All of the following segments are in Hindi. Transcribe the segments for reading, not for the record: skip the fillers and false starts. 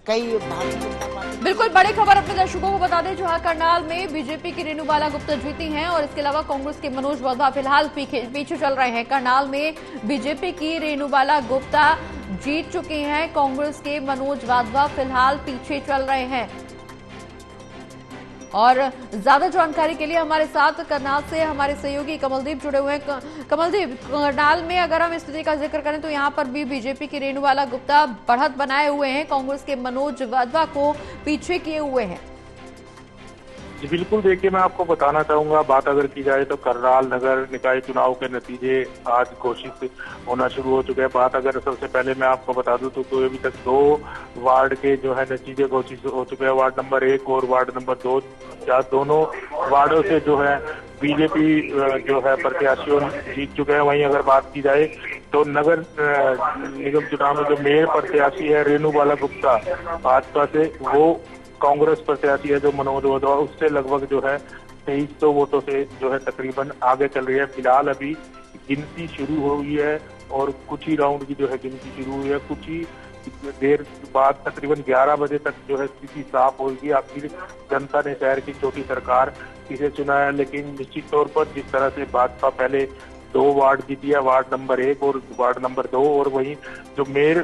कई भारतीय जनता पार्टी। बिल्कुल बड़ी खबर अपने दर्शकों को बता दें, जहां करनाल में बीजेपी की रेणुबाला गुप्ता जीती हैं और इसके अलावा कांग्रेस के मनोज वाधवा फिलहाल पीछे चल रहे हैं। करनाल में बीजेपी की रेणुबाला गुप्ता जीत चुकी हैं, कांग्रेस के मनोज वाधवा फिलहाल पीछे चल रहे हैं। और ज्यादा जानकारी के लिए हमारे साथ करनाल से हमारे सहयोगी कमलदीप जुड़े हुए हैं। कमलदीप, करनाल में अगर हम स्थिति का जिक्र करें तो यहां पर भी बीजेपी की रेणुबाला गुप्ता बढ़त बनाए हुए हैं, कांग्रेस के मनोज वाधवा को पीछे किए हुए हैं। जी बिल्कुल, देखिए मैं आपको बताना चाहूंगा, बात अगर की जाए तो करनाल नगर निकाय चुनाव के नतीजे आज घोषित होना शुरू हो चुके हैं। बात अगर सबसे पहले मैं आपको बता दूं तो अभी तक 2 वार्ड के जो है नतीजे घोषित हो चुके हैं। वार्ड नंबर 1 और वार्ड नंबर 2, दोनों वार्डों से जो है बीजेपी जो है प्रत्याशियों जीत चुके हैं। वहीं अगर बात की जाए तो नगर निगम चुनाव में जो मेयर प्रत्याशी है रेणुबाला गुप्ता भाजपा से, वो कांग्रेस प्रत्याशी है जो मनोज वाधवा, उससे लगभग जो है 2300 वोटों से जो है तकरीबन आगे चल रही है। फिलहाल अभी गिनती शुरू हुई है और कुछ ही राउंड की जो है गिनती शुरू हुई है। कुछ ही देर बाद तकरीबन 11 बजे तक जो है स्थिति साफ होगी। आखिर जनता ने शहर की छोटी सरकार किसे चुना है, लेकिन निश्चित तौर पर जिस तरह से भाजपा पहले 2 वार्ड जीती है, वार्ड नंबर 1 और वार्ड नंबर 2, और वहीं जो मेयर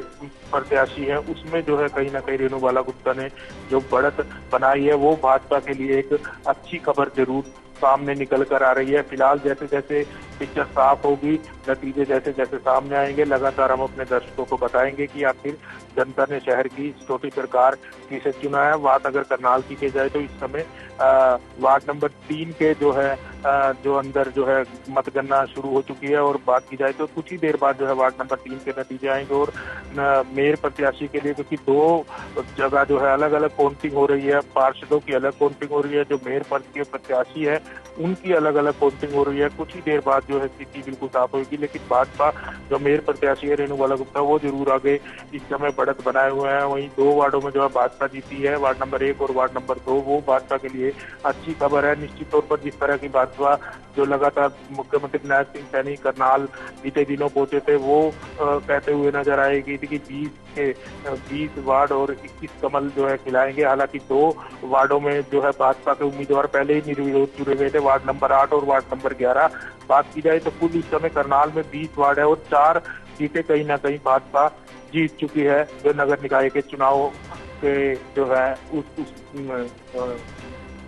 प्रत्याशी है उसमें जो है कहीं ना कहीं रेणुबाला गुप्ता ने जो बढ़त बनाई है, वो भाजपा के लिए एक अच्छी खबर जरूर सामने निकल कर आ रही है। फिलहाल जैसे जैसे पिक्चर साफ होगी, नतीजे जैसे जैसे सामने आएंगे, लगातार हम अपने दर्शकों को बताएंगे कि आखिर जनता ने शहर की छोटी सरकार किसे चुना है। बात अगर करनाल की जाए तो इस समय वार्ड नंबर 3 के जो है जो अंदर जो है मतगणना शुरू हो चुकी है, और बात की जाए तो कुछ ही देर बाद जो है वार्ड नंबर 3 के नतीजे आएंगे। और मेयर प्रत्याशी के लिए क्योंकि 2 जगह जो है अलग अलग काउंटिंग हो रही है, पार्षदों की अलग काउंटिंग हो रही है, जो मेयर पद के प्रत्याशी है उनकी अलग अलग काउंटिंग हो रही है। कुछ ही देर बाद जो है स्थिति बिल्कुल साफ होगी, लेकिन भाजपा जो मेयर प्रत्याशी है रेणुबाला गुप्ता, वो जरूर आगे इस समय बढ़त बनाए हुए हैं। वहीं 2 वार्डों में जो है भाजपा जीती है, वार्ड नंबर 1 और वार्ड नंबर 2, वो भाजपा के लिए अच्छी खबर है। निश्चित तौर पर जिस तरह की भाजपा जो लगातार मुख्यमंत्री नायब सिंह सैनी करनाल बीते दिनों पहुंचे थे, वो कहते हुए नजर आएगी थी कि 20 वार्ड और 21 कमल जो है खिलाएंगे। हालांकि 2 वार्डों में जो है भाजपा के उम्मीदवार पहले ही निर्विरोध चुने गए थे, वार्ड नंबर 8 और वार्ड नंबर 11। बात की जाए तो कुल इस समय करनाल में 20 वार्ड है और 4 सीटें कहीं ना कहीं भाजपा जीत चुकी है। जो नगर निकाय के चुनाव के जो है उस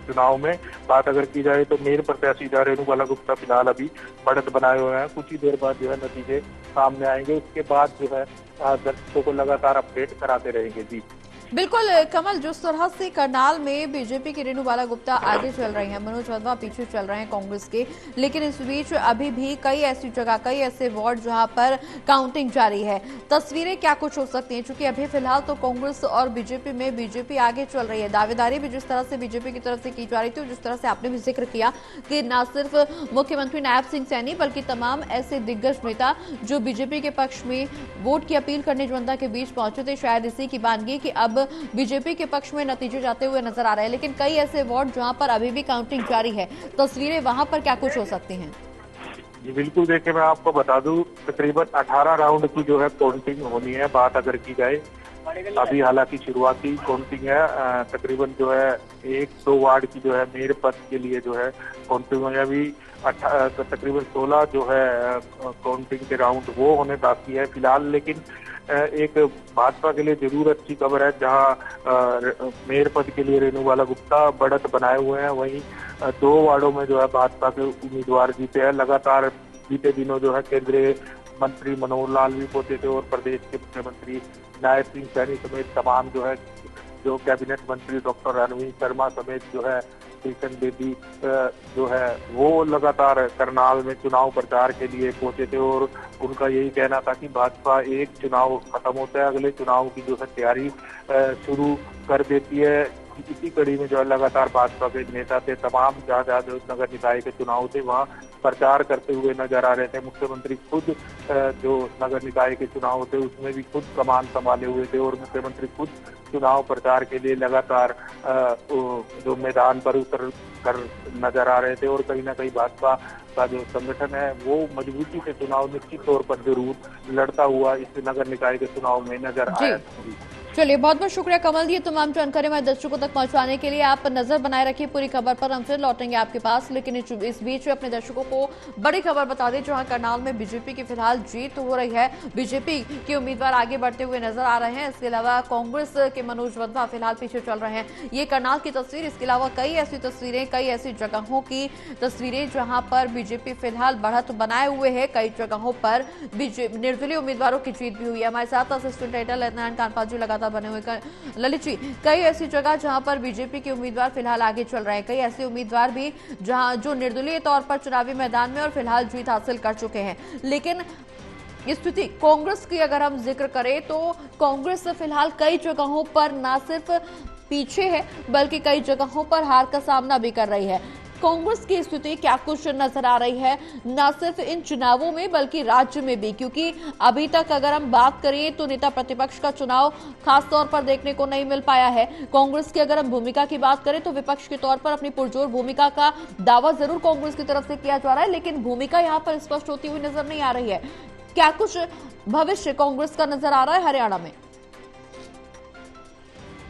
चुनाव में बात अगर की जाए तो मेयर प्रत्याशी रेणुबाला गुप्ता फिलहाल अभी बढ़त बनाए हुए हैं। कुछ ही देर बाद जो है नतीजे सामने आएंगे, उसके बाद जो है दर्शकों को लगातार अपडेट कराते रहेंगे। जी बिल्कुल कमल, जिस तरह से करनाल में बीजेपी की रेणुबाला गुप्ता आगे चल रही हैं, मनोज वाधवा पीछे चल रहे हैं कांग्रेस के, लेकिन इस बीच अभी भी कई ऐसी जगह, कई ऐसे वार्ड जहां पर काउंटिंग जारी है। तस्वीरें क्या कुछ हो सकती हैं, क्योंकि अभी फिलहाल तो कांग्रेस और बीजेपी में बीजेपी आगे चल रही है। दावेदारी भी जिस तरह से बीजेपी की तरफ से की जा रही थी, जिस तरह से आपने भी जिक्र किया कि न सिर्फ मुख्यमंत्री नायब सिंह सैनी बल्कि तमाम ऐसे दिग्गज नेता जो बीजेपी के पक्ष में वोट की अपील करने जनता के बीच पहुंचे थे, शायद इसी की बानगी कि अब बीजेपी के पक्ष में नतीजे जाते हुए नजर आ रहे हैं। लेकिन कई ऐसे वार्ड जहां पर अभी भी काउंटिंग जारी है, तस्वीरें वहां पर क्या कुछ हो सकती हैं? जी बिल्कुल, देखिए मैं आपको बता दूं तकरीबन 18 राउंड की जो है काउंटिंग होनी है। बात अगर की जाए अभी हालांकि शुरुआती काउंटिंग है, तकरीबन जो है 1-2 वार्ड की जो है मेयर पद के लिए जो है काउंटिंग है। अभी तकरीबन 16 जो है काउंटिंग के राउंड वो होने बाकी है फिलहाल। लेकिन एक भाजपा के लिए जरूर अच्छी खबर है, जहां मेयर पद के लिए रेणुबाला गुप्ता बढ़त बनाए हुए हैं। वहीं 2 वार्डों में जो है भाजपा के उम्मीदवार जीते हैं। लगातार बीते दिनों जो है केंद्रीय मंत्री मनोहर लाल भी पहुंचे थे और प्रदेश के मुख्यमंत्री नायब सिंह सैनी समेत तमाम जो है जो कैबिनेट मंत्री डॉक्टर रणवीर शर्मा समेत जो है किशन बेदी जो है वो लगातार करनाल में चुनाव प्रचार के लिए पहुंचे थे। और उनका यही कहना था कि भाजपा एक चुनाव खत्म होता है, अगले चुनाव की जो है तैयारी शुरू कर देती है। इसी कड़ी में जो है लगातार भाजपा के नेता थे, तमाम जहाँ जहाँ जो नगर निकाय के चुनाव थे वहाँ प्रचार करते हुए नजर आ रहे थे। मुख्यमंत्री खुद जो नगर निकाय के चुनाव थे उसमें भी खुद कमान संभाले हुए थे और मुख्यमंत्री खुद चुनाव प्रचार के लिए लगातार जो मैदान पर उतर कर नजर आ रहे थे। और कहीं ना कहीं भाजपा का जो संगठन है वो मजबूती से चुनाव निश्चित तौर पर जरूर लड़ता हुआ इस नगर निकाय के चुनाव में नजर आया। चलिए, बहुत बहुत शुक्रिया कमल, ये तमाम जानकारी हमारे दर्शकों तक पहुंचाने के लिए। आप नजर बनाए रखिए पूरी खबर पर, हम फिर लौटेंगे आपके पास। लेकिन इस बीच अपने दर्शकों को बड़ी खबर बता दें, जहां करनाल में बीजेपी की फिलहाल जीत हो रही है। बीजेपी के उम्मीदवार आगे बढ़ते हुए नजर आ रहे हैं। इसके अलावा कांग्रेस के मनोज वधवा फिलहाल पीछे चल रहे हैं। ये करनाल की तस्वीर, इसके अलावा कई ऐसी तस्वीरें, कई ऐसी जगहों की तस्वीरें जहां पर बीजेपी फिलहाल बढ़त बनाए हुए है। कई जगहों पर निर्दलीय उम्मीदवारों की जीत भी हुई है। हमारे साथ असिस्टेंट एडिटर लेफ्टिनेंट कानपाल जी लगातार बने हुए। ललित जी, कई ऐसी जगह जहां पर बीजेपी के उम्मीदवार फिलहाल आगे चल रहे हैं, कई ऐसे उम्मीदवार भी जहां जो निर्दलीय तौर पर चुनावी मैदान में और फिलहाल जीत हासिल कर चुके हैं। लेकिन स्थिति कांग्रेस की अगर हम जिक्र करें तो कांग्रेस फिलहाल कई जगहों पर न सिर्फ पीछे है बल्कि कई जगहों पर हार का सामना भी कर रही है। कांग्रेस की स्थिति क्या कुछ नजर आ रही है, न सिर्फ इन चुनावों में बल्कि राज्य में भी, क्योंकि अभी तक अगर हम बात करें तो नेता प्रतिपक्ष का चुनाव खास तौर पर देखने को नहीं मिल पाया है। कांग्रेस की अगर हम भूमिका की बात करें तो विपक्ष के तौर पर अपनी पुरजोर भूमिका का दावा जरूर कांग्रेस की तरफ से किया जा रहा है, लेकिन भूमिका यहां पर स्पष्ट होती हुई नजर नहीं आ रही है। क्या कुछ भविष्य कांग्रेस का नजर आ रहा है हरियाणा में?